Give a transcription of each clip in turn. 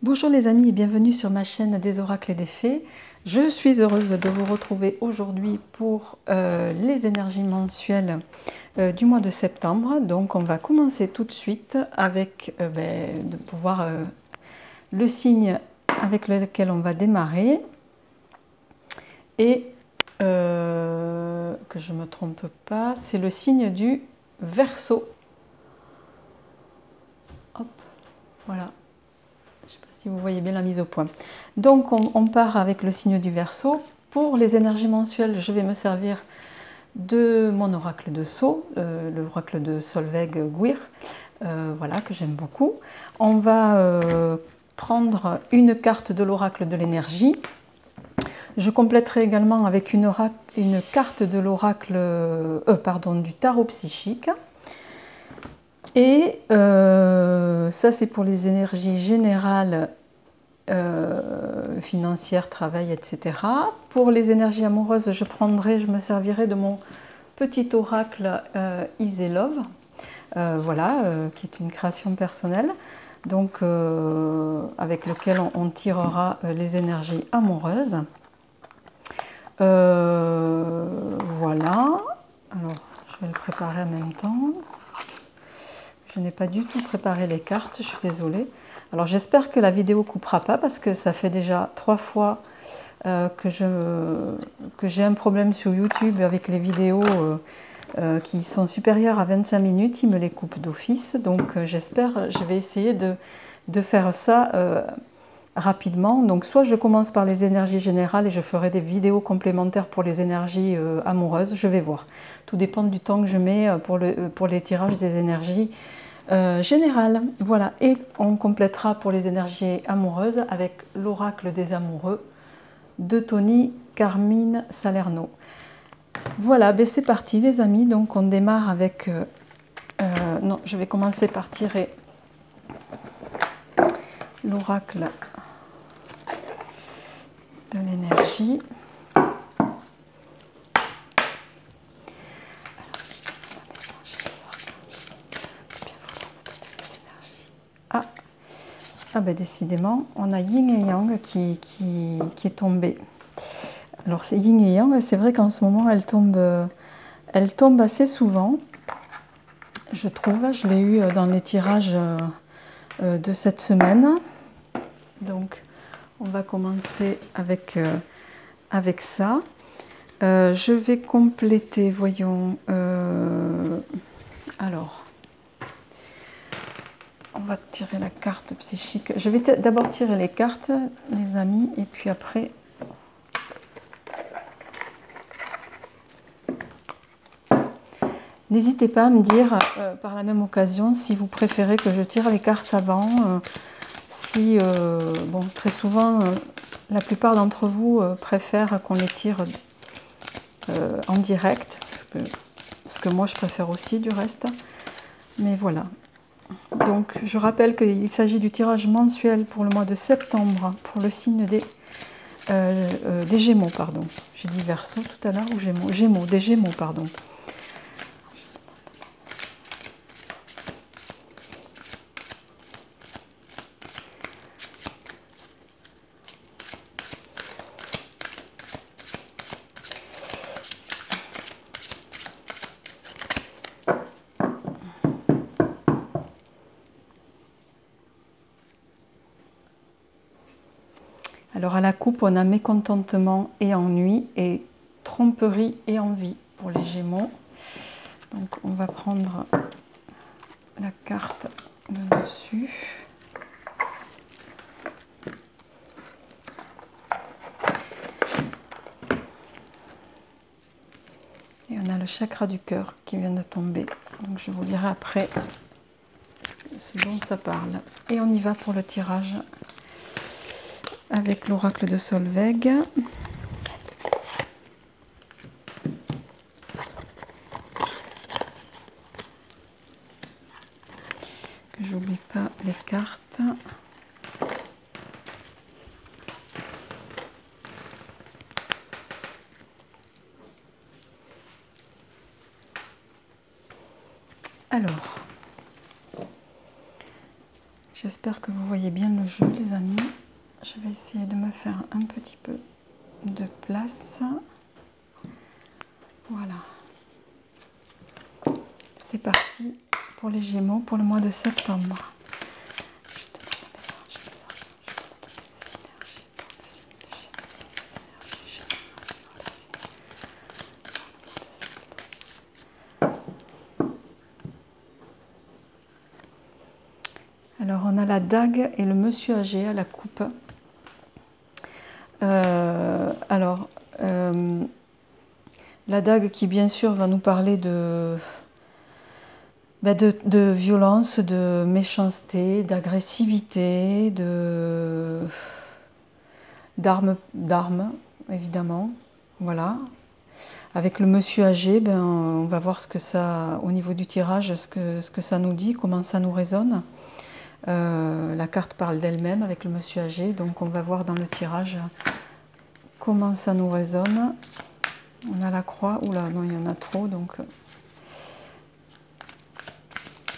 Bonjour les amis et bienvenue sur ma chaîne des oracles et des fées. Je suis heureuse de vous retrouver aujourd'hui pour les énergies mensuelles du mois de septembre. Donc on va commencer tout de suite avec pour voir le signe avec lequel on va démarrer. Et que je ne me trompe pas, c'est le signe du Verseau. Hop, voilà. Je ne sais pas si vous voyez bien la mise au point. Donc on part avec le signe du Verseau. Pour les énergies mensuelles, je vais me servir de mon oracle de Sceau, l'oracle de Solveig Guir, voilà, que j'aime beaucoup. On va prendre une carte de l'oracle de l'énergie. Je compléterai également avec une carte de l'oracle, du tarot psychique. Et ça, c'est pour les énergies générales, financières, travail, etc. Pour les énergies amoureuses, je me servirai de mon petit oracle Easy Love, qui est une création personnelle, donc avec lequel on tirera les énergies amoureuses. Voilà. Alors, je vais le préparer en même temps. Je n'ai pas du tout préparé les cartes, je suis désolée. Alors j'espère que la vidéo ne coupera pas parce que ça fait déjà 3 fois que j'ai un problème sur YouTube avec les vidéos qui sont supérieures à 25 minutes. Ils me les coupent d'office. Donc j'espère, je vais essayer de faire ça rapidement. Donc soit je commence par les énergies générales et je ferai des vidéos complémentaires pour les énergies amoureuses. Je vais voir. Tout dépend du temps que je mets pour les tirages des énergies générale. Voilà, et on complétera pour les énergies amoureuses avec l'oracle des amoureux de Tony Carmine Salerno. Voilà, ben c'est parti les amis. Donc on démarre avec non, je vais commencer par tirer l'oracle de l'énergie. Ah ben décidément, on a Yin et Yang qui est tombé. Alors c'est Yin et Yang, c'est vrai qu'en ce moment elle tombe assez souvent. Je trouve, je l'ai eu dans les tirages de cette semaine. Donc on va commencer avec ça. Je vais compléter, voyons. Alors. On va tirer la carte psychique. Je vais d'abord tirer les cartes, les amis, et puis après... N'hésitez pas à me dire par la même occasion si vous préférez que je tire les cartes avant. Bon, très souvent, la plupart d'entre vous préfèrent qu'on les tire en direct, ce que moi je préfère aussi du reste. Mais voilà. Donc, je rappelle qu'il s'agit du tirage mensuel pour le mois de septembre, pour le signe des Gémeaux, pardon. J'ai dit Verseau tout à l'heure, ou Gémeaux? Gémeaux, des Gémeaux, pardon. Alors à la coupe, on a mécontentement et ennui et tromperie et envie pour les Gémeaux. Donc on va prendre la carte de dessus. Et on a le chakra du cœur qui vient de tomber. Donc je vous dirai après ce dont ça parle. Et on y va pour le tirage avec l'oracle de Solveig. Que j'oublie pas les cartes. Alors, J'espère que vous voyez bien le jeu, les amis. Je vais essayer de me faire un petit peu de place. Voilà. C'est parti pour les Gémeaux pour le mois de septembre. Je te donne un message, je te donne des énergies pour le signe de Gémeaux, des énergies générales pour le signe de septembre. Alors on a la dague et le monsieur âgé à la coupe. La dague qui bien sûr va nous parler de violence, de méchanceté, d'agressivité, d'armes évidemment. Voilà. Avec le monsieur âgé, on va voir ce que ça, au niveau du tirage, ce que ça nous dit, comment ça nous résonne. La carte parle d'elle-même avec le monsieur âgé, donc on va voir dans le tirage comment ça nous résonne. On a la croix, oula, non, il y en a trop, donc...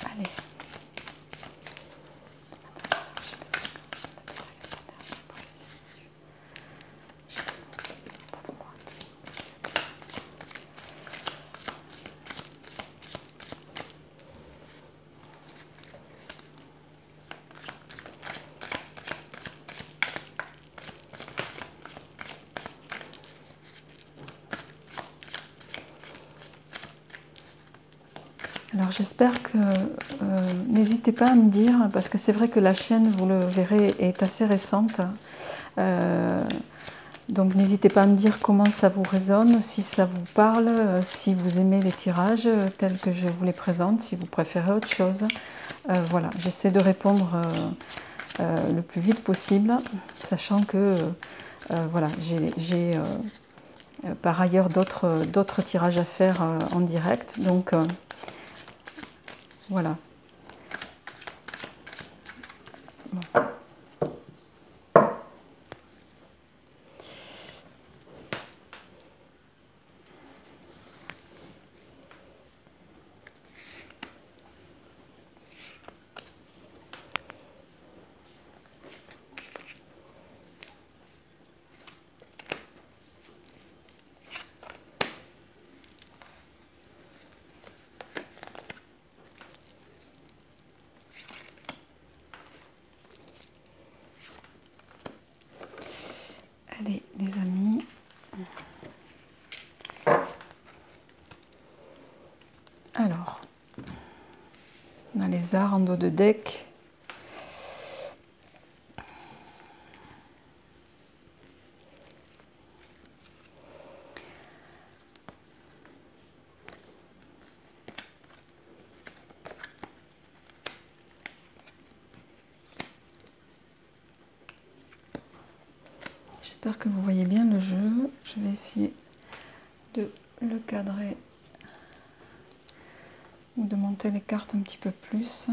Allez. Alors j'espère que, n'hésitez pas à me dire, parce que c'est vrai que la chaîne, vous le verrez, est assez récente. Donc n'hésitez pas à me dire comment ça vous résonne, si ça vous parle, si vous aimez les tirages tels que je vous les présente, si vous préférez autre chose. Voilà, j'essaie de répondre le plus vite possible, sachant que voilà, j'ai par ailleurs d'autres tirages à faire en direct. Donc voilà. Bon. Allez, les amis. Alors, on a les arts en dos de deck. J'espère que vous voyez bien le jeu. Je vais essayer de le cadrer ou de monter les cartes un petit peu plus.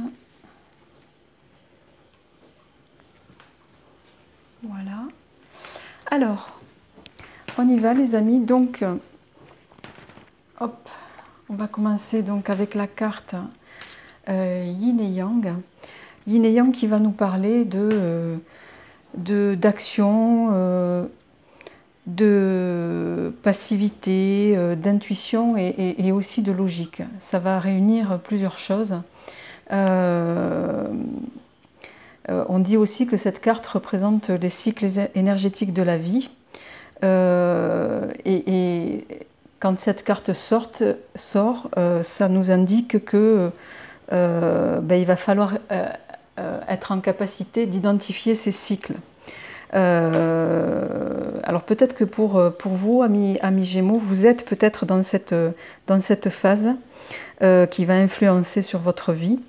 Voilà. Alors, on y va les amis. Donc, hop, on va commencer donc avec la carte Yin et Yang. Yin et Yang qui va nous parler d'action, de passivité, d'intuition et aussi de logique. Ça va réunir plusieurs choses. On dit aussi que cette carte représente les cycles énergétiques de la vie. Et quand cette carte sort, ça nous indique que il va falloir être en capacité d'identifier ces cycles. Alors peut-être que pour vous, amis Gémeaux, vous êtes peut-être dans cette phase qui va influencer sur votre vie.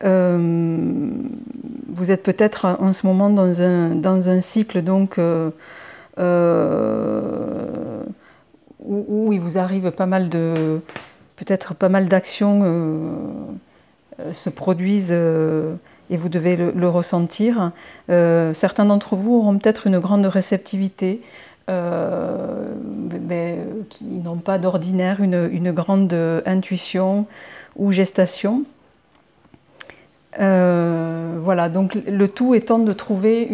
Vous êtes peut-être en ce moment dans un cycle donc où il vous arrive peut-être pas mal d'actions se produisent et vous devez le ressentir. Certains d'entre vous auront peut-être une grande réceptivité, qui n'ont pas d'ordinaire, une grande intuition ou gestation. Voilà, donc le tout étant de trouver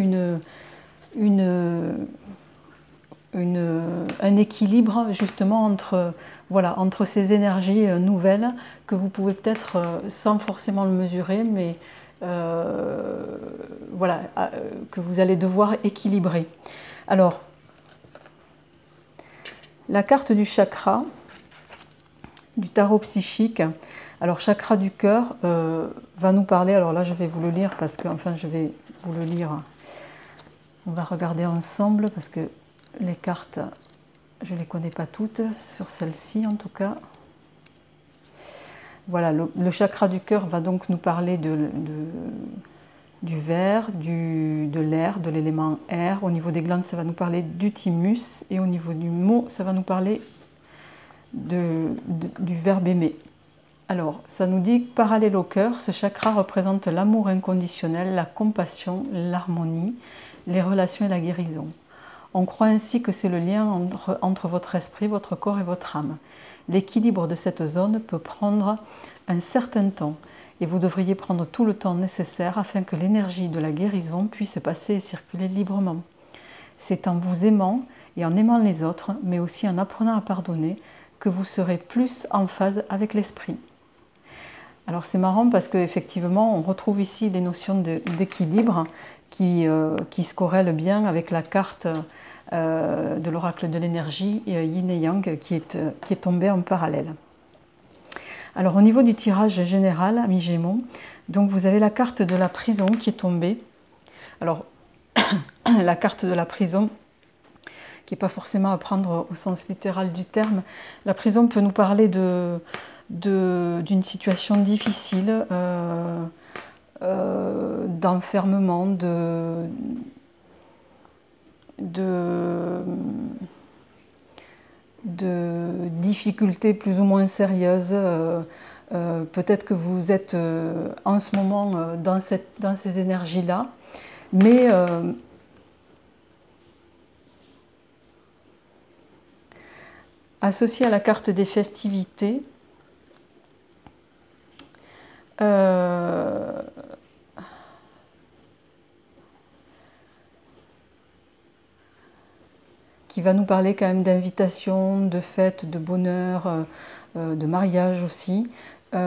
un équilibre justement entre, voilà, entre ces énergies nouvelles que vous pouvez peut-être, sans forcément le mesurer, mais voilà, que vous allez devoir équilibrer. Alors, la carte du chakra, du tarot psychique, alors chakra du cœur va nous parler, alors là je vais vous le lire parce que, enfin je vais vous le lire, on va regarder ensemble parce que les cartes, je ne les connais pas toutes, sur celle-ci en tout cas. Voilà, le chakra du cœur va donc nous parler du verre, de l'air, de l'élément air. Au niveau des glandes, ça va nous parler du thymus. Et au niveau du mot, ça va nous parler du verbe aimer. Alors, ça nous dit que parallèle au cœur, ce chakra représente l'amour inconditionnel, la compassion, l'harmonie, les relations et la guérison. On croit ainsi que c'est le lien entre votre esprit, votre corps et votre âme. L'équilibre de cette zone peut prendre un certain temps et vous devriez prendre tout le temps nécessaire afin que l'énergie de la guérison puisse passer et circuler librement. C'est en vous aimant et en aimant les autres, mais aussi en apprenant à pardonner, que vous serez plus en phase avec l'esprit. Alors c'est marrant parce qu'effectivement, on retrouve ici les notions d'équilibre qui se corrèlent bien avec la carte de l'oracle de l'énergie Yin et Yang qui est tombée en parallèle. Alors au niveau du tirage général, amis Gémeaux, donc vous avez la carte de la prison qui est tombée. Alors la carte de la prison, qui n'est pas forcément à prendre au sens littéral du terme, la prison peut nous parler d'une situation difficile, d'enfermement, de difficultés plus ou moins sérieuses. Peut-être que vous êtes en ce moment dans ces énergies-là, mais associé à la carte des festivités, qui va nous parler quand même d'invitation, de fête, de bonheur, de mariage aussi. Il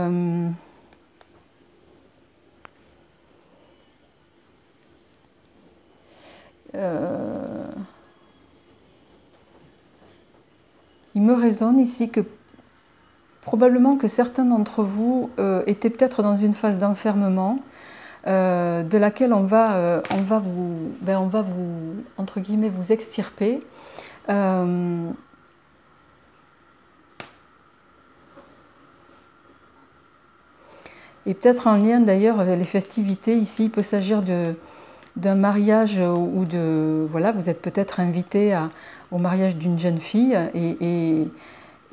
me résonne ici que probablement que certains d'entre vous étaient peut-être dans une phase d'enfermement de laquelle on va vous entre guillemets vous extirper. Et peut-être en lien d'ailleurs avec les festivités, ici il peut s'agir d'un mariage ou de... Voilà, vous êtes peut-être invité au mariage d'une jeune fille et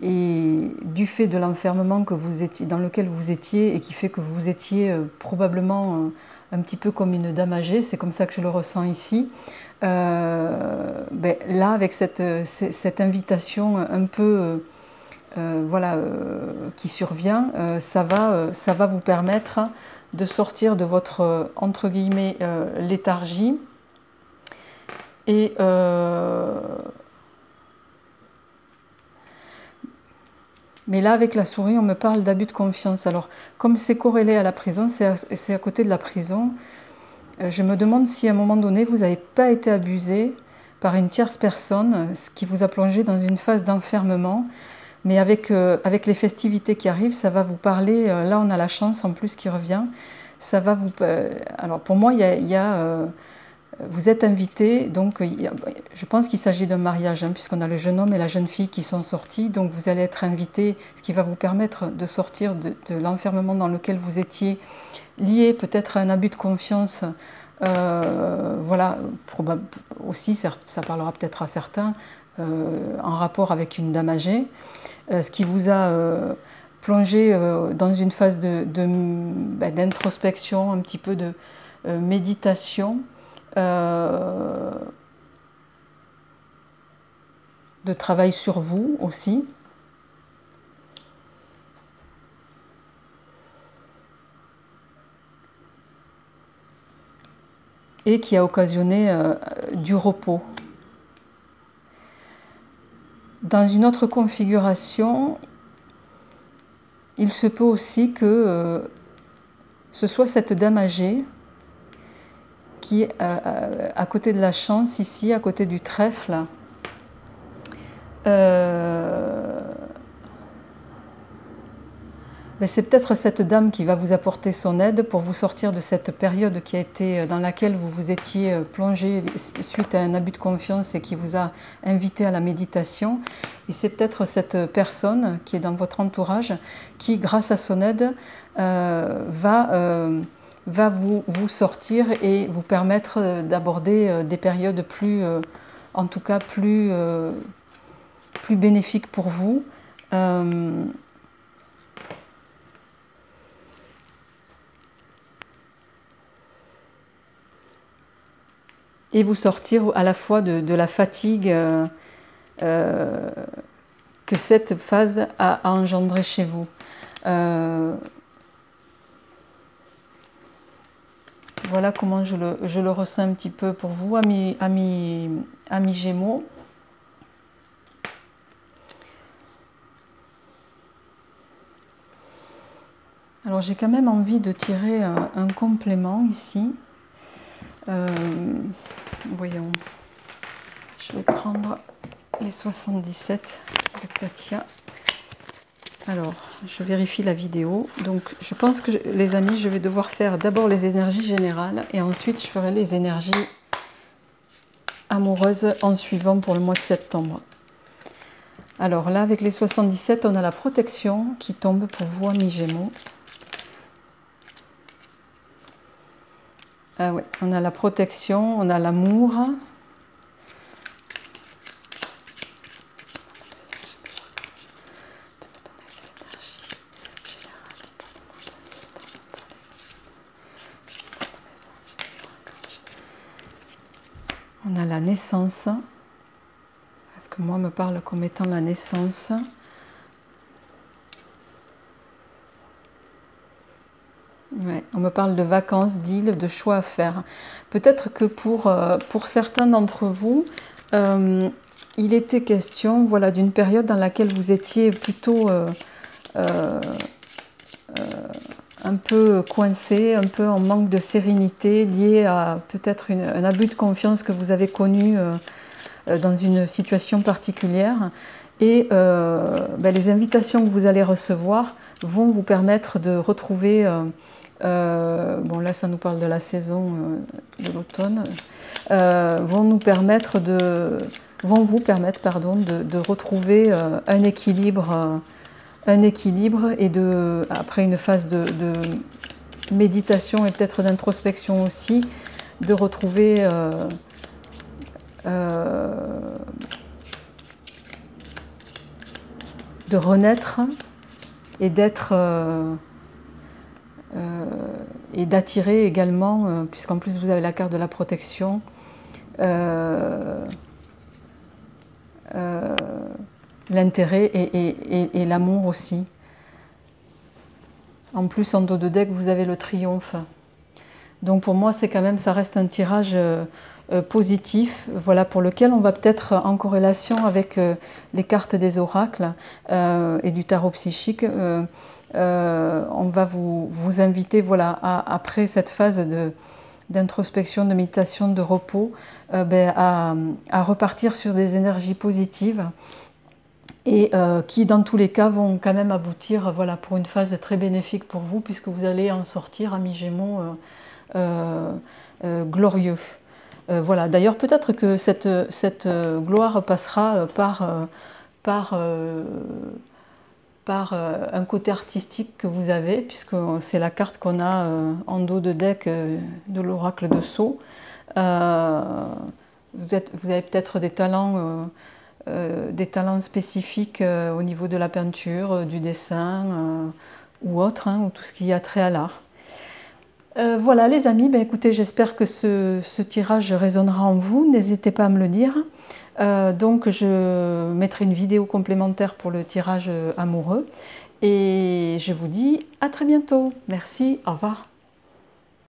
du fait de l'enfermement dans lequel vous étiez et qui fait que vous étiez probablement un petit peu comme une dame âgée, c'est comme ça que je le ressens ici, là avec cette invitation un peu... qui survient, ça va vous permettre de sortir de votre, entre guillemets, léthargie et mais là, avec la souris, on me parle d'abus de confiance. Alors, comme c'est corrélé à la prison, c'est à côté de la prison, je me demande si à un moment donné, vous n'avez pas été abusé par une tierce personne, ce qui vous a plongé dans une phase d'enfermement. Mais avec les festivités qui arrivent, ça va vous parler, là on a la chance en plus qui revient, ça va vous... alors pour moi, vous êtes invité, donc je pense qu'il s'agit d'un mariage, hein, puisqu'on a le jeune homme et la jeune fille qui sont sortis, donc vous allez être invité, ce qui va vous permettre de sortir de l'enfermement dans lequel vous étiez, lié peut-être à un abus de confiance, voilà, aussi ça parlera peut-être à certains, en rapport avec une dame âgée, ce qui vous a plongé dans une phase d'introspection, un petit peu de méditation, de travail sur vous aussi. et qui a occasionné du repos. Dans une autre configuration, il se peut aussi que ce soit cette dame âgée qui est à côté de la chance, ici, à côté du trèfle. C'est peut-être cette dame qui va vous apporter son aide pour vous sortir de cette période qui a été, dans laquelle vous vous étiez plongé suite à un abus de confiance et qui vous a invité à la méditation. Et c'est peut-être cette personne qui est dans votre entourage qui, grâce à son aide, va vous sortir et vous permettre d'aborder des périodes plus, en tout cas plus bénéfiques pour vous. Et vous sortir à la fois de la fatigue que cette phase a engendré chez vous. Voilà comment je le ressens un petit peu pour vous, amis Gémeaux. Alors j'ai quand même envie de tirer un complément ici. Voyons, je vais prendre les 77 de Katia. Alors, je vérifie la vidéo. Donc, je pense que, les amis, je vais devoir faire d'abord les énergies générales et ensuite je ferai les énergies amoureuses en suivant pour le mois de septembre. Alors là, avec les 77, on a la protection qui tombe pour vous, amis Gémeaux. Ah ouais, on a la protection, on a l'amour. On a la naissance, parce que moi me parle comme étant la naissance. Ouais, on me parle de vacances, d'îles, de choix à faire. Peut-être que pour certains d'entre vous, il était question, voilà, d'une période dans laquelle vous étiez plutôt un peu coincé, un peu en manque de sérénité, lié à peut-être un abus de confiance que vous avez connu dans une situation particulière. Et les invitations que vous allez recevoir vont vous permettre de retrouver, bon là ça nous parle de la saison de l'automne, vont vous permettre de retrouver un équilibre et après une phase de méditation et peut-être d'introspection aussi, de retrouver de renaître et d'être et d'attirer également, puisqu'en plus vous avez la carte de la protection, l'intérêt et l'amour aussi. En plus, en dos de deck, vous avez le triomphe. Donc pour moi, c'est quand même, ça reste un tirage positif, voilà, pour lequel on va peut-être en corrélation avec les cartes des oracles et du tarot psychique, on va vous inviter, voilà, après cette phase d'introspection, de méditation, de repos, à repartir sur des énergies positives et qui dans tous les cas vont quand même aboutir, voilà, pour une phase très bénéfique pour vous, puisque vous allez en sortir, amis Gémeaux, glorieux. Voilà. D'ailleurs, peut-être que cette gloire passera par un côté artistique que vous avez, puisque c'est la carte qu'on a en dos de deck de l'oracle de Sceaux. Vous avez peut-être des talents spécifiques au niveau de la peinture, du dessin ou autre, hein, ou tout ce qui a trait à l'art. Voilà les amis, écoutez, j'espère que ce tirage résonnera en vous, n'hésitez pas à me le dire. Donc je mettrai une vidéo complémentaire pour le tirage amoureux et je vous dis à très bientôt. Merci, au revoir.